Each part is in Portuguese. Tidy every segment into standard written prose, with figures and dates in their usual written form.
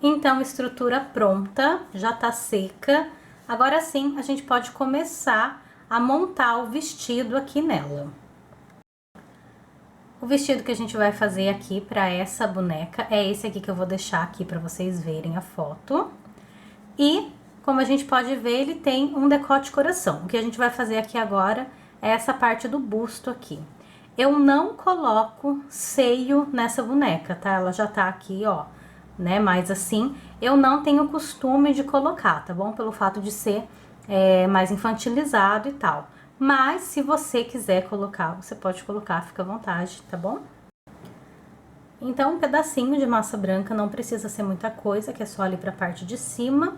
Então, estrutura pronta, já tá seca. Agora sim, a gente pode começar a montar o vestido aqui nela. O vestido que a gente vai fazer aqui para essa boneca é esse aqui que eu vou deixar aqui para vocês verem a foto. E, como a gente pode ver, ele tem um decote coração. O que a gente vai fazer aqui agora é essa parte do busto aqui. Eu não coloco seio nessa boneca, tá? Ela já tá aqui, ó, né? Mas assim, eu não tenho costume de colocar, tá bom? Pelo fato de ser mais infantilizado e tal. Mas, se você quiser colocar, você pode colocar, fica à vontade, tá bom? Então, um pedacinho de massa branca, não precisa ser muita coisa, que é só ali pra parte de cima.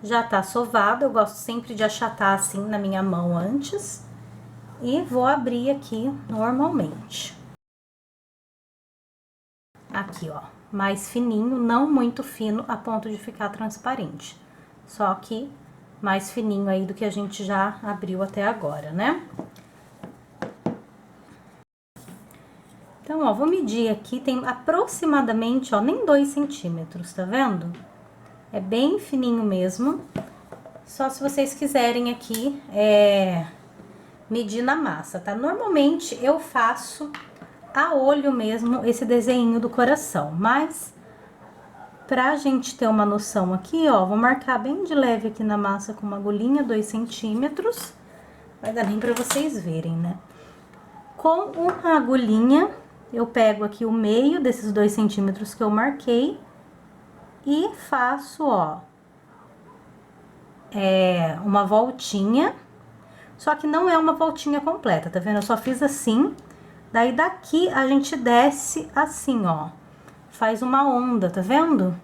Já tá sovado, eu gosto sempre de achatar assim na minha mão antes. E vou abrir aqui normalmente. Aqui, ó, mais fininho, não muito fino a ponto de ficar transparente. Só que mais fininho aí do que a gente já abriu até agora, né? Então, ó, vou medir aqui, tem aproximadamente, ó, nem 2 centímetros, tá vendo? É bem fininho mesmo. Só se vocês quiserem aqui, medir na massa, tá? Normalmente, eu faço a olho mesmo esse desenho do coração, mas pra gente ter uma noção aqui, ó, vou marcar bem de leve aqui na massa com uma agulhinha, 2 centímetros. Vai dar nem pra vocês verem, né? Com uma agulhinha, eu pego aqui o meio desses 2 centímetros que eu marquei e faço, ó, uma voltinha, só que não é uma voltinha completa, tá vendo? Eu só fiz assim, daí daqui a gente desce assim, ó, faz uma onda, tá vendo?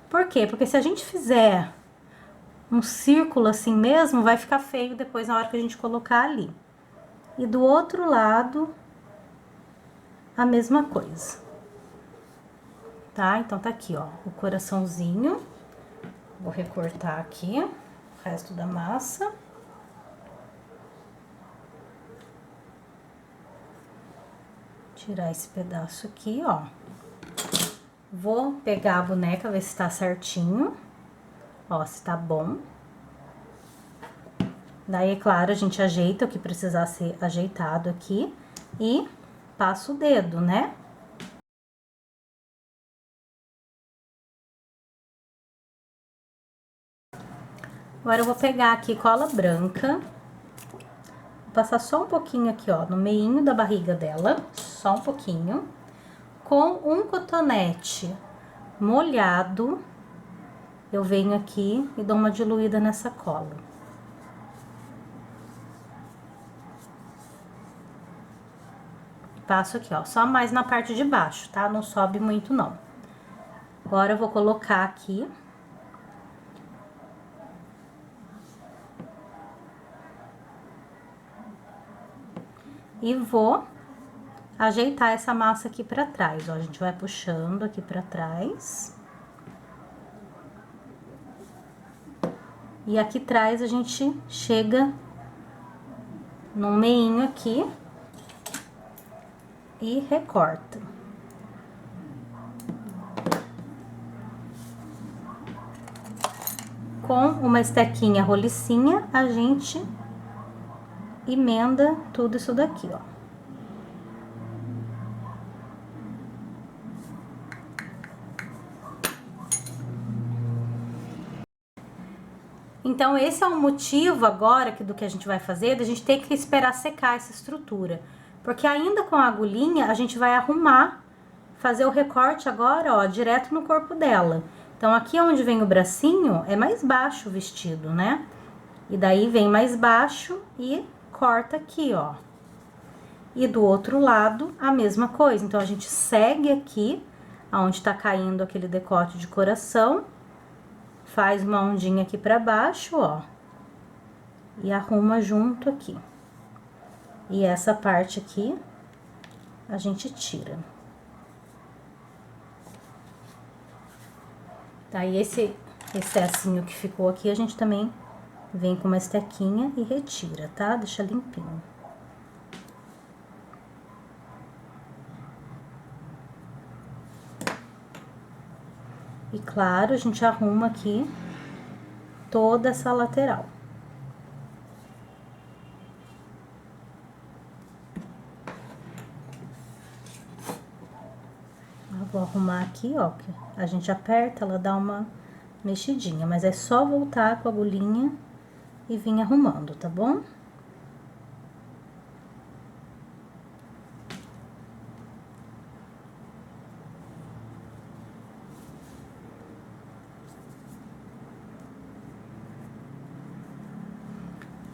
Por quê? Porque se a gente fizer um círculo assim mesmo, vai ficar feio depois na hora que a gente colocar ali. E do outro lado, a mesma coisa. Tá? Então, tá aqui, ó, o coraçãozinho. Vou recortar aqui o resto da massa. Tirar esse pedaço aqui, ó. Vou pegar a boneca, ver se tá certinho. Ó, se tá bom. Daí, é claro, a gente ajeita o que precisar ser ajeitado aqui e passa o dedo, né? Agora, eu vou pegar aqui cola branca, vou passar só um pouquinho aqui, ó, no meinho da barriga dela, só um pouquinho, com um cotonete molhado, eu venho aqui e dou uma diluída nessa cola. Passo aqui, ó, só mais na parte de baixo, tá? Não sobe muito, não. Agora, eu vou colocar aqui. E vou ajeitar essa massa aqui pra trás, ó. A gente vai puxando aqui pra trás. E aqui atrás a gente chega no meinho aqui e recorta. Com uma estequinha rolicinha, a gente emenda tudo isso daqui, ó. Então, esse é o motivo agora do que a gente vai fazer, da gente ter que esperar secar essa estrutura. Porque ainda com a agulhinha, a gente vai arrumar, fazer o recorte agora, ó, direto no corpo dela. Então, aqui onde vem o bracinho, é mais baixo o vestido, né? E daí vem mais baixo e corta aqui, ó. E do outro lado, a mesma coisa. Então, a gente segue aqui, aonde tá caindo aquele decote de coração, faz uma ondinha aqui pra baixo, ó, e arruma junto aqui. E essa parte aqui, a gente tira. Daí, esse excessinho que ficou aqui, a gente também vem com uma estequinha e retira, tá? Deixa limpinho. E claro, a gente arruma aqui toda essa lateral. Eu vou arrumar aqui, ó, que a gente aperta, ela dá uma mexidinha, mas é só voltar com a agulhinha e vir arrumando, tá bom?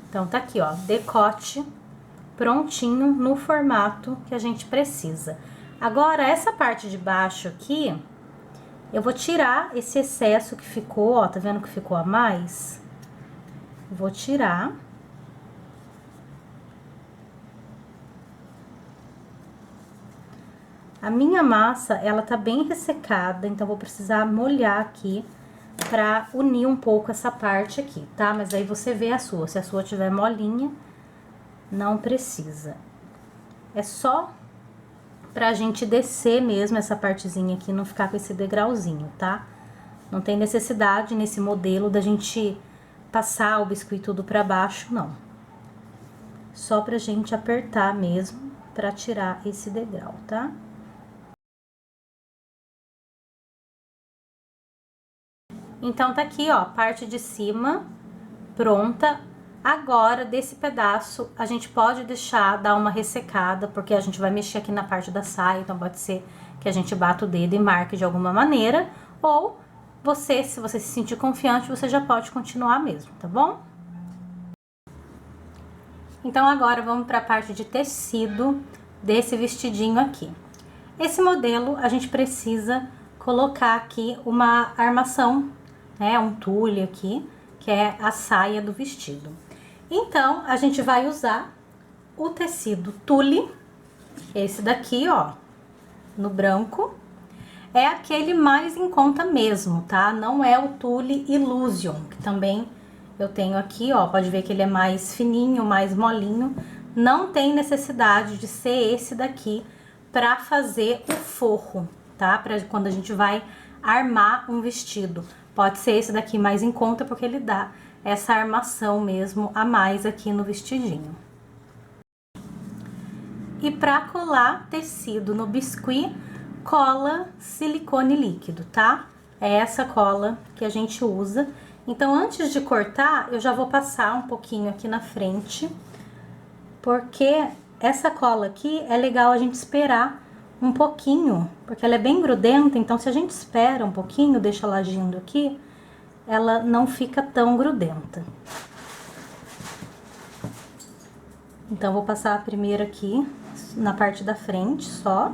Então, tá aqui, ó, decote prontinho no formato que a gente precisa. Agora, essa parte de baixo aqui, eu vou tirar esse excesso que ficou, ó, tá vendo que ficou a mais? Vou tirar. A minha massa, ela tá bem ressecada, então vou precisar molhar aqui pra unir um pouco essa parte aqui, tá? Mas aí você vê a sua, se a sua tiver molinha, não precisa. É só pra gente descer mesmo essa partezinha aqui, não ficar com esse degrauzinho, tá? Não tem necessidade nesse modelo da gente passar o biscuit tudo pra baixo, não. Só pra gente apertar mesmo, pra tirar esse degrau, tá? Então, tá aqui, ó, parte de cima pronta. Agora, desse pedaço, a gente pode deixar dar uma ressecada, porque a gente vai mexer aqui na parte da saia, então pode ser que a gente bata o dedo e marque de alguma maneira, ou você, se você se sentir confiante, você já pode continuar mesmo, tá bom? Então, agora vamos para a parte de tecido desse vestidinho aqui. Esse modelo, a gente precisa colocar aqui uma armação, né, um tule aqui, que é a saia do vestido. Então, a gente vai usar o tecido tule, esse daqui, ó, no branco. É aquele mais em conta mesmo, tá? Não é o tule Illusion, que também eu tenho aqui, ó, pode ver que ele é mais fininho, mais molinho. Não tem necessidade de ser esse daqui pra fazer o forro, tá? Pra quando a gente vai armar um vestido. Pode ser esse daqui mais em conta, porque ele dá essa armação mesmo a mais aqui no vestidinho. E pra colar tecido no biscuit, cola silicone líquido, tá? É essa cola que a gente usa. Então, antes de cortar, eu já vou passar um pouquinho aqui na frente, porque essa cola aqui é legal a gente esperar um pouquinho, porque ela é bem grudenta, então se a gente espera um pouquinho, deixa ela agindo aqui, ela não fica tão grudenta. Então, vou passar a primeira aqui na parte da frente, só.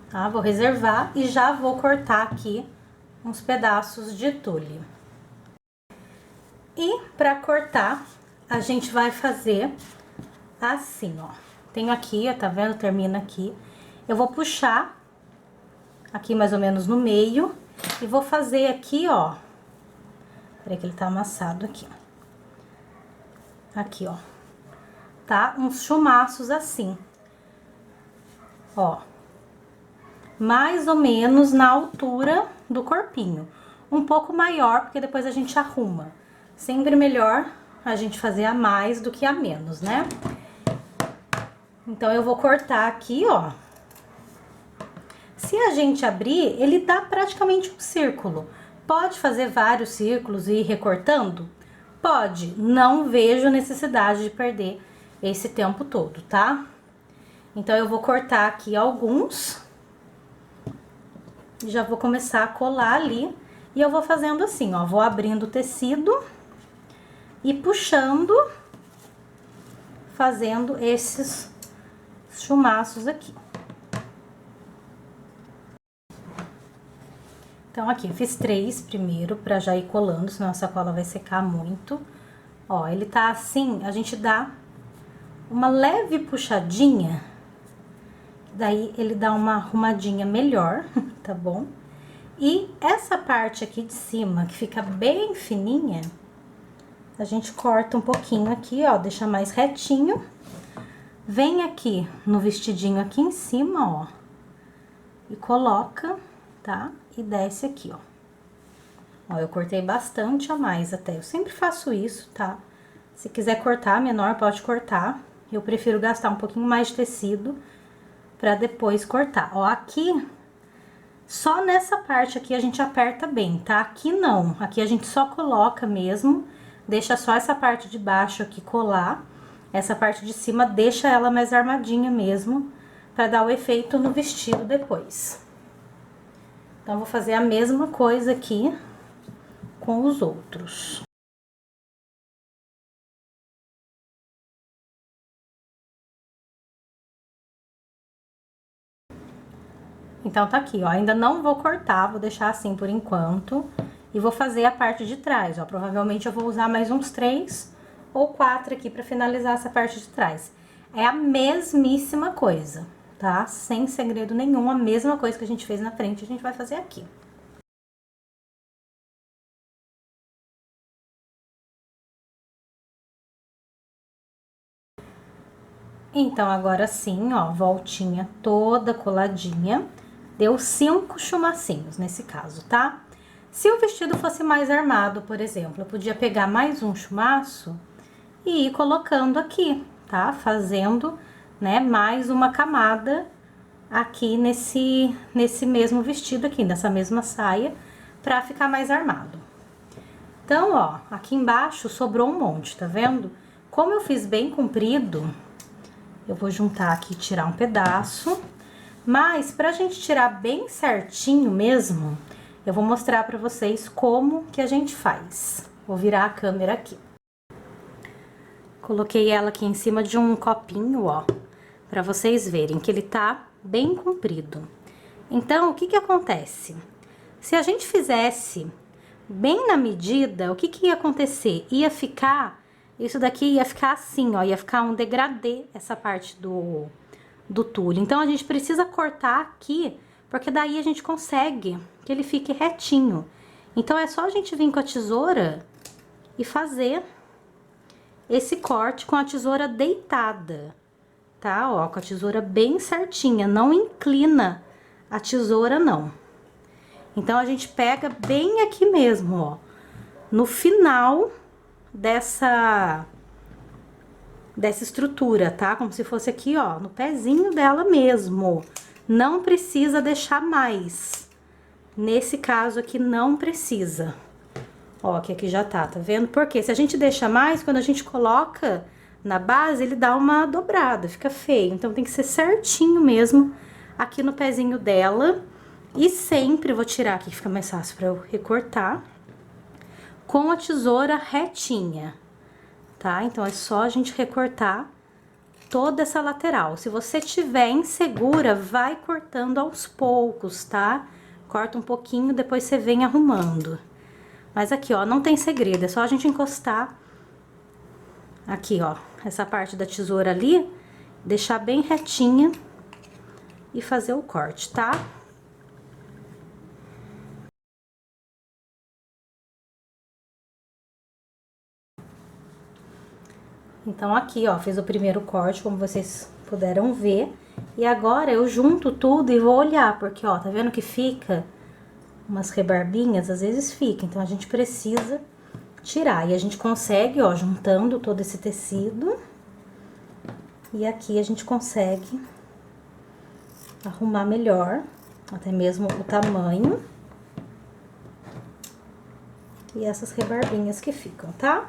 Tá? Vou reservar e já vou cortar aqui uns pedaços de tule. E pra cortar, a gente vai fazer assim, ó. Tenho aqui, ó, tá vendo? Termina aqui. Eu vou puxar aqui mais ou menos no meio e vou fazer aqui, ó. Peraí que ele tá amassado aqui. Aqui, ó. Tá? Uns chumaços assim. Ó. Mais ou menos na altura do corpinho. Um pouco maior, porque depois a gente arruma. Sempre melhor a gente fazer a mais do que a menos, né? Então, eu vou cortar aqui, ó. Se a gente abrir, ele dá praticamente um círculo. Pode fazer vários círculos e ir recortando? Pode. Não vejo necessidade de perder esse tempo todo, tá? Então, eu vou cortar aqui alguns. Já vou começar a colar ali. E eu vou fazendo assim, ó. Vou abrindo o tecido e puxando, fazendo esses chumaços aqui. Então, aqui, fiz 3 primeiro, pra já ir colando, senão a sacola vai secar muito. Ó, ele tá assim, a gente dá uma leve puxadinha, daí ele dá uma arrumadinha melhor, tá bom? E essa parte aqui de cima, que fica bem fininha, a gente corta um pouquinho aqui, ó, deixa mais retinho. Vem aqui no vestidinho aqui em cima, ó, e coloca, tá? E desce aqui, ó. Ó, eu cortei bastante a mais até, eu sempre faço isso, tá? Se quiser cortar menor, pode cortar. Eu prefiro gastar um pouquinho mais de tecido pra depois cortar. Ó, aqui, só nessa parte aqui a gente aperta bem, tá? Aqui não, aqui a gente só coloca mesmo, deixa só essa parte de baixo aqui colar. Essa parte de cima deixa ela mais armadinha mesmo, pra dar o efeito no vestido depois. Então, vou fazer a mesma coisa aqui com os outros. Então, tá aqui, ó, ainda não vou cortar, vou deixar assim por enquanto. E vou fazer a parte de trás, ó, provavelmente eu vou usar mais uns 3 ou 4 aqui pra finalizar essa parte de trás. É a mesmíssima coisa, tá? Sem segredo nenhum, a mesma coisa que a gente fez na frente, a gente vai fazer aqui. Então, agora sim, ó, voltinha toda coladinha. Deu 5 chumacinhos nesse caso, tá? Se o vestido fosse mais armado, por exemplo, eu podia pegar mais um chumaço e ir colocando aqui, tá? Fazendo, né, mais uma camada aqui nesse mesmo vestido aqui, nessa mesma saia, pra ficar mais armado. Então, ó, aqui embaixo sobrou um monte, tá vendo? Como eu fiz bem comprido, eu vou juntar aqui e tirar um pedaço. Mas, pra gente tirar bem certinho mesmo, eu vou mostrar pra vocês como que a gente faz. Vou virar a câmera aqui. Coloquei ela aqui em cima de um copinho, ó, pra vocês verem que ele tá bem comprido. Então, o que que acontece? Se a gente fizesse bem na medida, o que que ia acontecer? Ia ficar, isso daqui ia ficar assim, ó, ia ficar um degradê, essa parte do tule. Então, a gente precisa cortar aqui, porque daí a gente consegue que ele fique retinho. Então, é só a gente vir com a tesoura e fazer esse corte com a tesoura deitada, tá? Ó, com a tesoura bem certinha, não inclina a tesoura, não. Então, a gente pega bem aqui mesmo, ó, no final dessa estrutura, tá? Como se fosse aqui, ó, no pezinho dela mesmo. Não precisa deixar mais. Nesse caso aqui, não precisa. Ó, que aqui já tá vendo? Porque se a gente deixa mais, quando a gente coloca na base, ele dá uma dobrada, fica feio. Então, tem que ser certinho mesmo aqui no pezinho dela. E sempre vou tirar aqui, que fica mais fácil pra eu recortar, com a tesoura retinha. Tá? Então, é só a gente recortar toda essa lateral. Se você tiver insegura, vai cortando aos poucos, tá? Corta um pouquinho, depois você vem arrumando. Mas aqui, ó, não tem segredo, é só a gente encostar aqui, ó, essa parte da tesoura ali, deixar bem retinha e fazer o corte, tá? Então, aqui, ó, fiz o primeiro corte, como vocês puderam ver. E agora, eu junto tudo e vou olhar, porque, ó, tá vendo que fica umas rebarbinhas? Às vezes fica, então a gente precisa tirar. E a gente consegue, ó, juntando todo esse tecido. E aqui a gente consegue arrumar melhor, até mesmo o tamanho. E essas rebarbinhas que ficam, tá?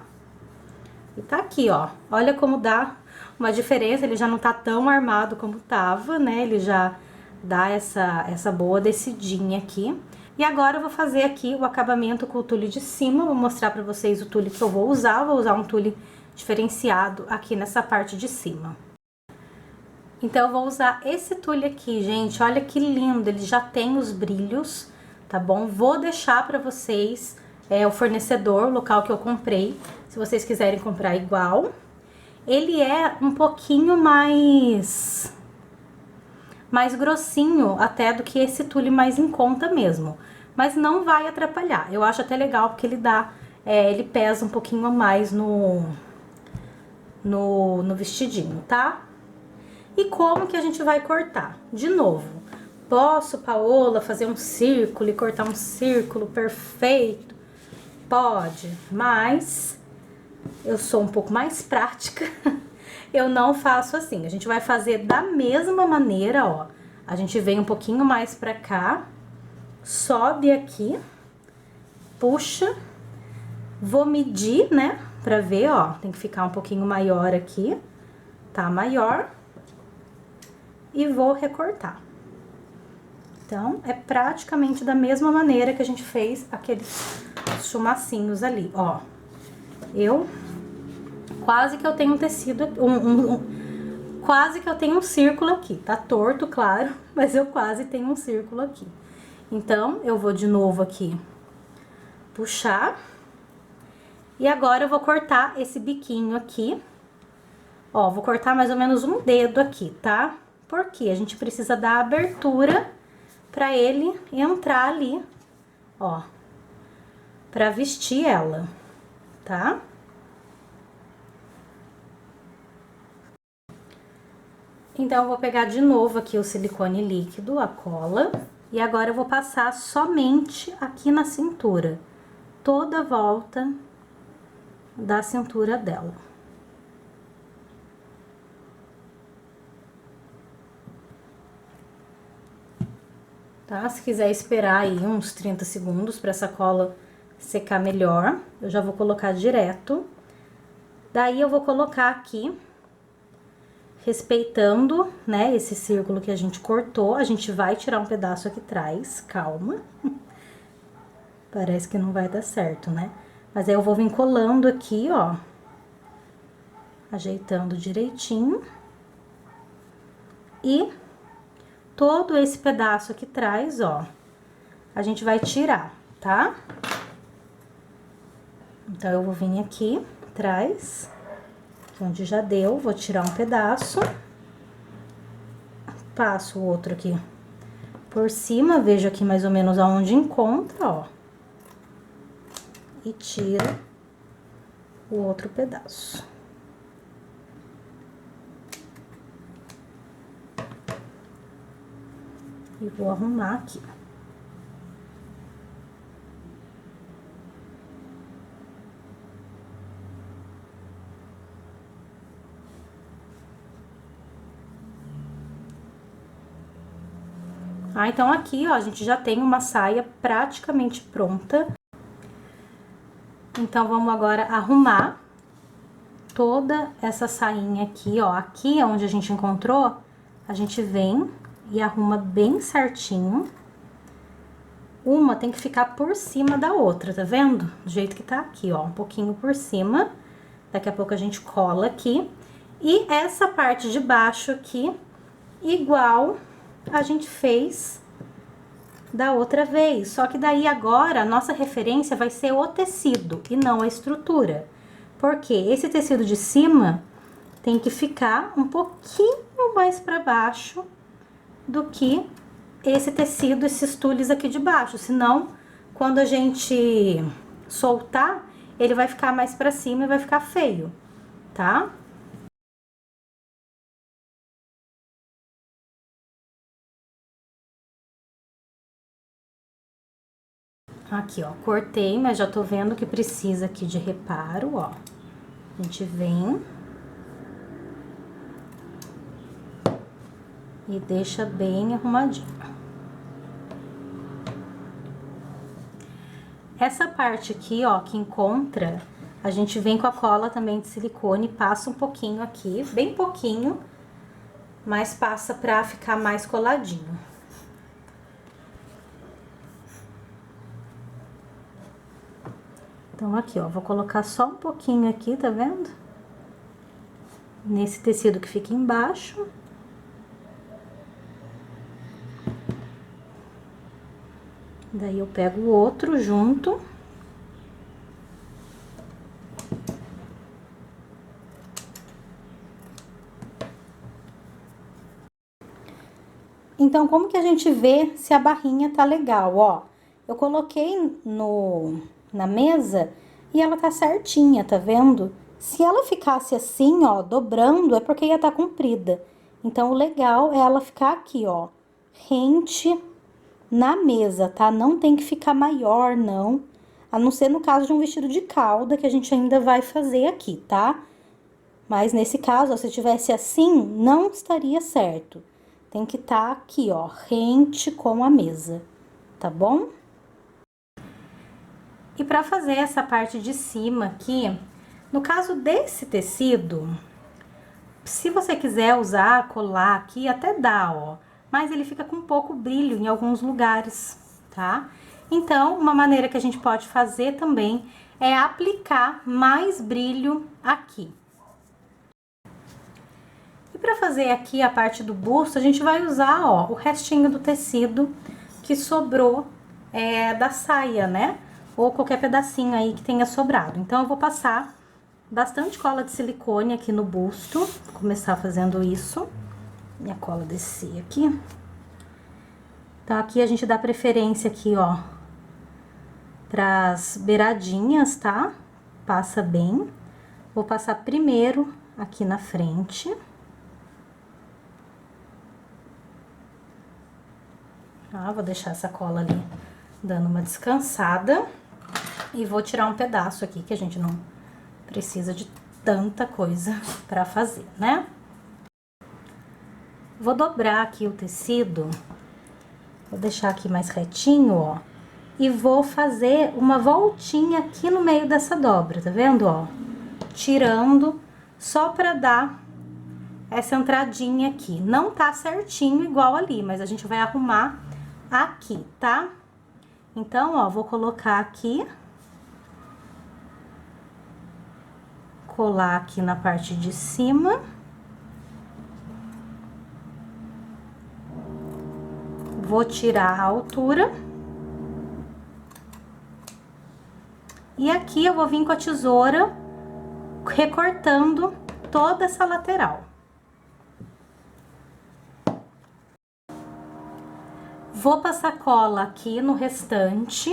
E tá aqui, ó, olha como dá uma diferença, ele já não tá tão armado como tava, né? Ele já dá essa boa descidinha aqui. E agora eu vou fazer aqui o acabamento com o tule de cima, vou mostrar pra vocês o tule que eu vou usar um tule diferenciado aqui nessa parte de cima. Então, eu vou usar esse tule aqui, gente, olha que lindo, ele já tem os brilhos, tá bom? Vou deixar pra vocês o fornecedor, o local que eu comprei, se vocês quiserem comprar igual. Ele é um pouquinho mais grossinho até do que esse tule mais em conta mesmo, mas não vai atrapalhar. Eu acho até legal porque ele dá, ele pesa um pouquinho a mais no vestidinho, tá? E como que a gente vai cortar? De novo, posso, Paola, fazer um círculo e cortar um círculo perfeito? Pode, mas eu sou um pouco mais prática, eu não faço assim. A gente vai fazer da mesma maneira, ó. A gente vem um pouquinho mais pra cá, sobe aqui, puxa, vou medir, né, pra ver, ó, tem que ficar um pouquinho maior aqui, tá maior, e vou recortar. Então, é praticamente da mesma maneira que a gente fez aqueles chumacinhos ali, ó. Quase que eu tenho um tecido, quase que eu tenho um círculo aqui. Tá torto, claro, mas eu quase tenho um círculo aqui. Então, eu vou de novo aqui puxar. E agora eu vou cortar esse biquinho aqui. Ó, vou cortar mais ou menos um dedo aqui, tá? Porque a gente precisa dar abertura pra ele entrar ali, ó. Pra vestir ela, tá? Então, eu vou pegar de novo aqui o silicone líquido, a cola, e agora eu vou passar somente aqui na cintura, toda a volta da cintura dela. Tá? Se quiser esperar aí uns 30 segundos para essa cola secar melhor, eu já vou colocar direto. Daí, eu vou colocar aqui, respeitando, né, esse círculo que a gente cortou, a gente vai tirar um pedaço aqui atrás, calma. Parece que não vai dar certo, né? Mas aí eu vou vir colando aqui, ó, ajeitando direitinho. E todo esse pedaço aqui atrás, ó, a gente vai tirar, tá? Então, eu vou vir aqui atrás, onde já deu, vou tirar um pedaço. Passo o outro aqui por cima, vejo aqui mais ou menos aonde encontra, ó. E tiro o outro pedaço. E vou arrumar aqui. Ah, então aqui, ó, a gente já tem uma saia praticamente pronta. Então, vamos agora arrumar toda essa sainha aqui, ó. Aqui é onde a gente encontrou, a gente vem e arruma bem certinho. Uma tem que ficar por cima da outra, tá vendo? Do jeito que tá aqui, ó, um pouquinho por cima. Daqui a pouco a gente cola aqui. E essa parte de baixo aqui, igual a gente fez da outra vez. Só que daí agora a nossa referência vai ser o tecido e não a estrutura. Porque esse tecido de cima tem que ficar um pouquinho mais para baixo do que esse tecido, esses tules aqui de baixo. Senão, quando a gente soltar, ele vai ficar mais para cima e vai ficar feio, tá? Aqui, ó, cortei, mas já tô vendo que precisa aqui de reparo, ó. A gente vem e deixa bem arrumadinho. Essa parte aqui, ó, que encontra, a gente vem com a cola também de silicone, passa um pouquinho aqui, bem pouquinho, mas passa pra ficar mais coladinho. Então, aqui, ó, vou colocar só um pouquinho aqui, tá vendo? Nesse tecido que fica embaixo. Daí, eu pego o outro junto. Então, como que a gente vê se a barrinha tá legal, ó? Eu coloquei na mesa e ela tá certinha, tá vendo? Se ela ficasse assim, ó, dobrando, é porque ia tá comprida. Então, o legal é ela ficar aqui, ó, rente na mesa, tá? Não tem que ficar maior, não. A não ser no caso de um vestido de cauda, que a gente ainda vai fazer aqui, tá? Mas nesse caso, ó, se tivesse assim, não estaria certo. Tem que estar aqui, ó, rente com a mesa, tá bom? E pra fazer essa parte de cima aqui, no caso desse tecido, se você quiser usar, colar aqui, até dá, ó. Mas ele fica com pouco brilho em alguns lugares, tá? Então, uma maneira que a gente pode fazer também é aplicar mais brilho aqui. E pra fazer aqui a parte do busto, a gente vai usar, ó, o restinho do tecido que sobrou da saia, né? Ou qualquer pedacinho aí que tenha sobrado. Então, eu vou passar bastante cola de silicone aqui no busto. Vou começar fazendo isso. Minha cola descer aqui. Então, aqui a gente dá preferência aqui, ó, pras beiradinhas, tá? Passa bem. Vou passar primeiro aqui na frente. Tá? Vou deixar essa cola ali dando uma descansada. E vou tirar um pedaço aqui, que a gente não precisa de tanta coisa pra fazer, né? Vou dobrar aqui o tecido, vou deixar aqui mais retinho, ó. E vou fazer uma voltinha aqui no meio dessa dobra, tá vendo, ó? Tirando, só pra dar essa entradinha aqui. Não tá certinho igual ali, mas a gente vai arrumar aqui, tá? Então, ó, vou colocar aqui. Colar aqui na parte de cima. Vou tirar a altura. E aqui eu vou vir com a tesoura recortando toda essa lateral. Vou passar cola aqui no restante.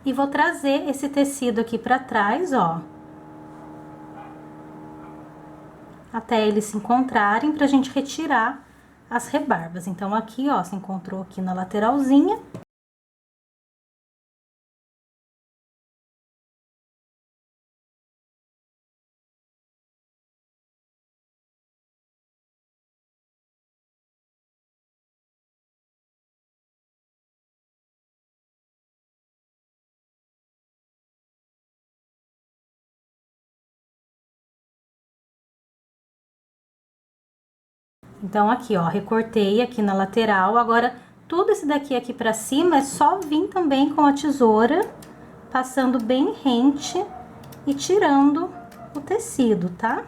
E vou trazer esse tecido aqui pra trás, ó. Até eles se encontrarem pra gente retirar as rebarbas. Então, aqui, ó, se encontrou aqui na lateralzinha. Então, aqui, ó, recortei aqui na lateral. Agora, tudo esse daqui aqui pra cima é só vir também com a tesoura, passando bem rente e tirando o tecido, tá?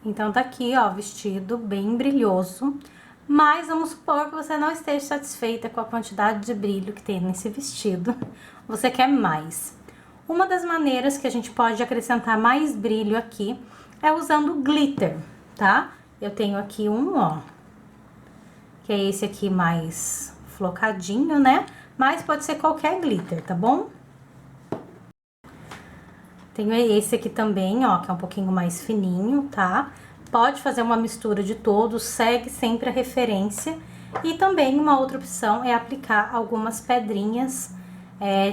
Então, tá aqui, ó, vestido bem brilhoso. Mas vamos supor que você não esteja satisfeita com a quantidade de brilho que tem nesse vestido. Você quer mais. Uma das maneiras que a gente pode acrescentar mais brilho aqui é usando glitter, tá? Eu tenho aqui um, ó, que é esse aqui mais flocadinho, né? Mas pode ser qualquer glitter, tá bom? Tenho esse aqui também, ó, que é um pouquinho mais fininho, tá? Pode fazer uma mistura de todos, segue sempre a referência. E também uma outra opção é aplicar algumas pedrinhas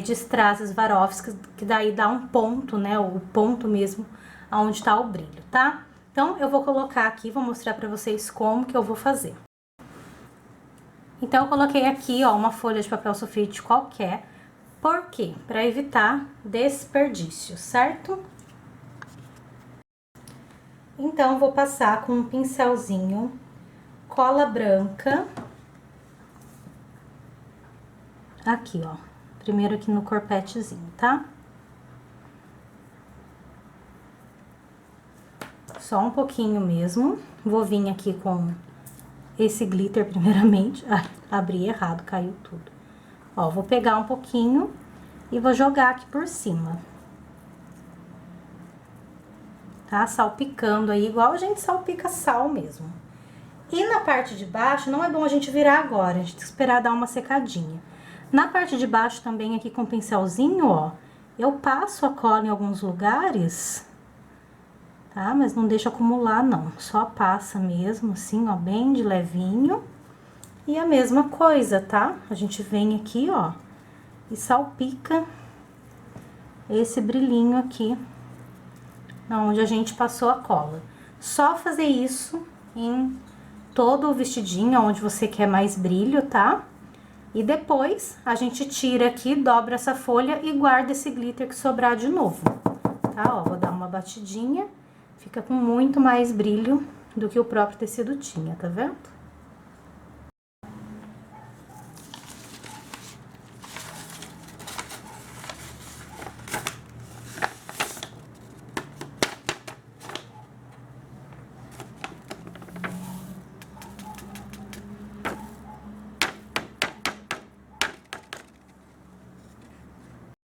de strass Swarovski, que daí dá um ponto, né? O ponto mesmo aonde tá o brilho, tá? Então, eu vou colocar aqui, vou mostrar pra vocês como que eu vou fazer. Então, eu coloquei aqui, ó, uma folha de papel sulfite qualquer. Por quê? Para evitar desperdício, certo? Então, vou passar com um pincelzinho, cola branca. Aqui, ó. Primeiro aqui no corpetezinho, tá? só um pouquinho mesmo. Vou vir aqui com esse glitter primeiramente. Ai, abri errado, caiu tudo. Ó, vou pegar um pouquinho e vou jogar aqui por cima. Tá? Salpicando aí, igual a gente salpica sal mesmo. E na parte de baixo, não é bom a gente virar agora, a gente tem que esperar dar uma secadinha. Na parte de baixo também, aqui com o pincelzinho, ó, eu passo a cola em alguns lugares, tá? Mas não deixa acumular, não. Só passa mesmo, assim, ó, bem de levinho. E a mesma coisa, tá? A gente vem aqui, ó, e salpica esse brilhinho aqui, onde a gente passou a cola. Só fazer isso em todo o vestidinho, onde você quer mais brilho, tá? E depois, a gente tira aqui, dobra essa folha e guarda esse glitter que sobrar de novo, tá? Ó, vou dar uma batidinha, fica com muito mais brilho do que o próprio tecido tinha, tá vendo?